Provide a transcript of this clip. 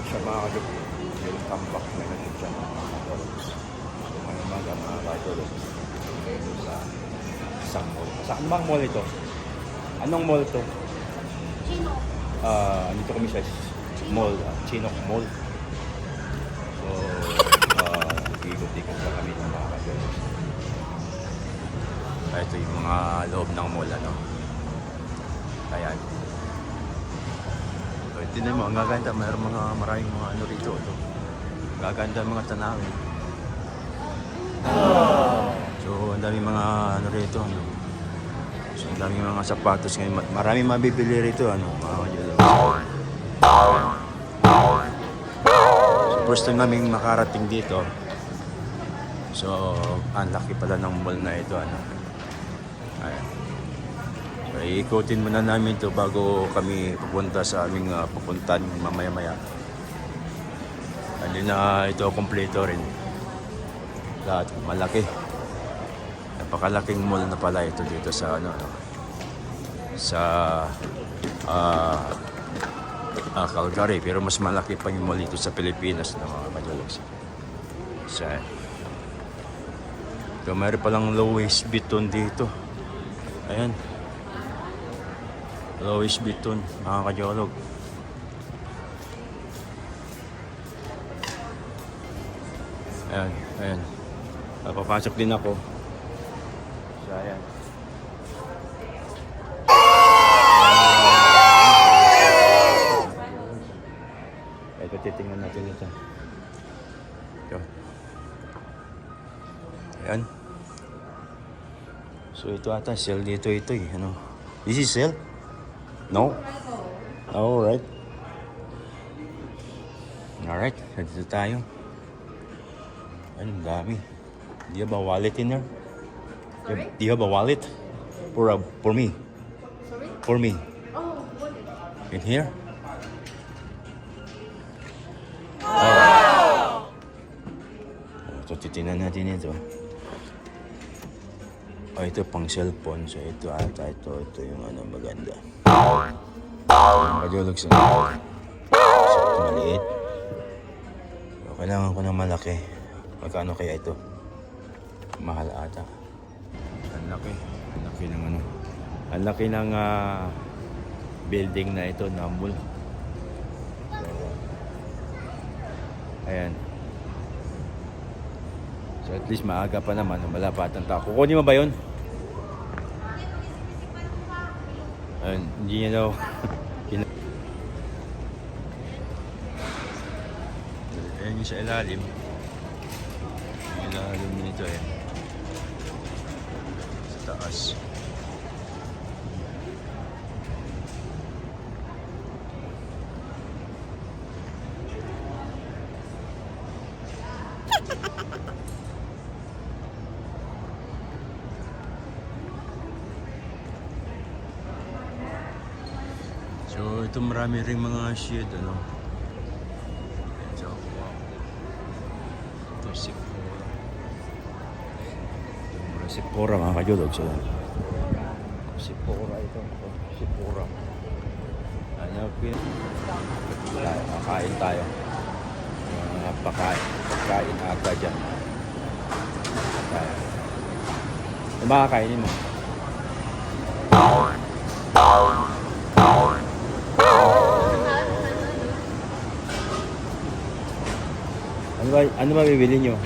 siya mga kadol. Welcome back na natin siya mga kadol. So ngayon umaga mga kadol. Ngayon sa isang mall. Saan bang mall ito? Anong mall ito? Chino. Andito kami sa mall, Chinook Mall. So, ikot-ikot lang kami ng mga kadol. Ito yung mga loob ng mall, ano. Ayan. So, tingnan mo, ang gaganda. Maraming mga ano rito. Ito. Gaganda mga tanawin. So, ang daming mga ano rito. Ano. So, ang daming mga sapatos ngayon. Maraming mabibili rito. Ano, mga kadol. So, first time namin makarating dito. So, ang laki pala ng mall na ito. Ano. Ayan. So, iikutin muna namin ito bago kami pupunta sa aming pupuntan mamaya-maya. Hindi na ito kompleto rin. Lahat malaki. Napakalaking mall na pala ito dito sa ano, sa Calgary, pero mas malaki pa yung mall dito sa Pilipinas na mga kadologs. So, mayroon palang Louis Vuitton dito. Ayan. Louis Vuitton, mga kajolog. Ayan, ayan. Papasok din ako. So, ayan. Ito, titingnan natin ito. Ito. Ayan. So, ito ata, sale dito ito eh. Ano? This is sale? No? Alright. Alright, dito tayo. Ang dami. Do you have a wallet in there? Sorry? Do you have a wallet? For me. Sorry? For me. Oh, what? In here? Ito, titignan natin ito. Oh, ito pang cellphone. So, ito ata. Ito yung ano maganda. Kadulog sa maliit. So, kailangan ko ng malaki. Magkano kaya ito? Mahal ata. Ang laki. Ang laki ng ano. Ang laki ng building na ito na mall. So, ayan. So at least maaga pa naman. Wala pa atang tao. Kukunin mo ba yun? Ayun, hindi niya daw. Ayan yung sa ilalim. Yung ilalim nito eh. Sa taas. So, ito marami rin mga shade, ano. So, wow. Ito, Sephora. Ito, mga Sephora, mga kajulog. So, Sephora ito. Sephora. Ano, kakain tayo. Pagkain ata dyan. Ano ba kakainin mo? Ano ba bibili nyo?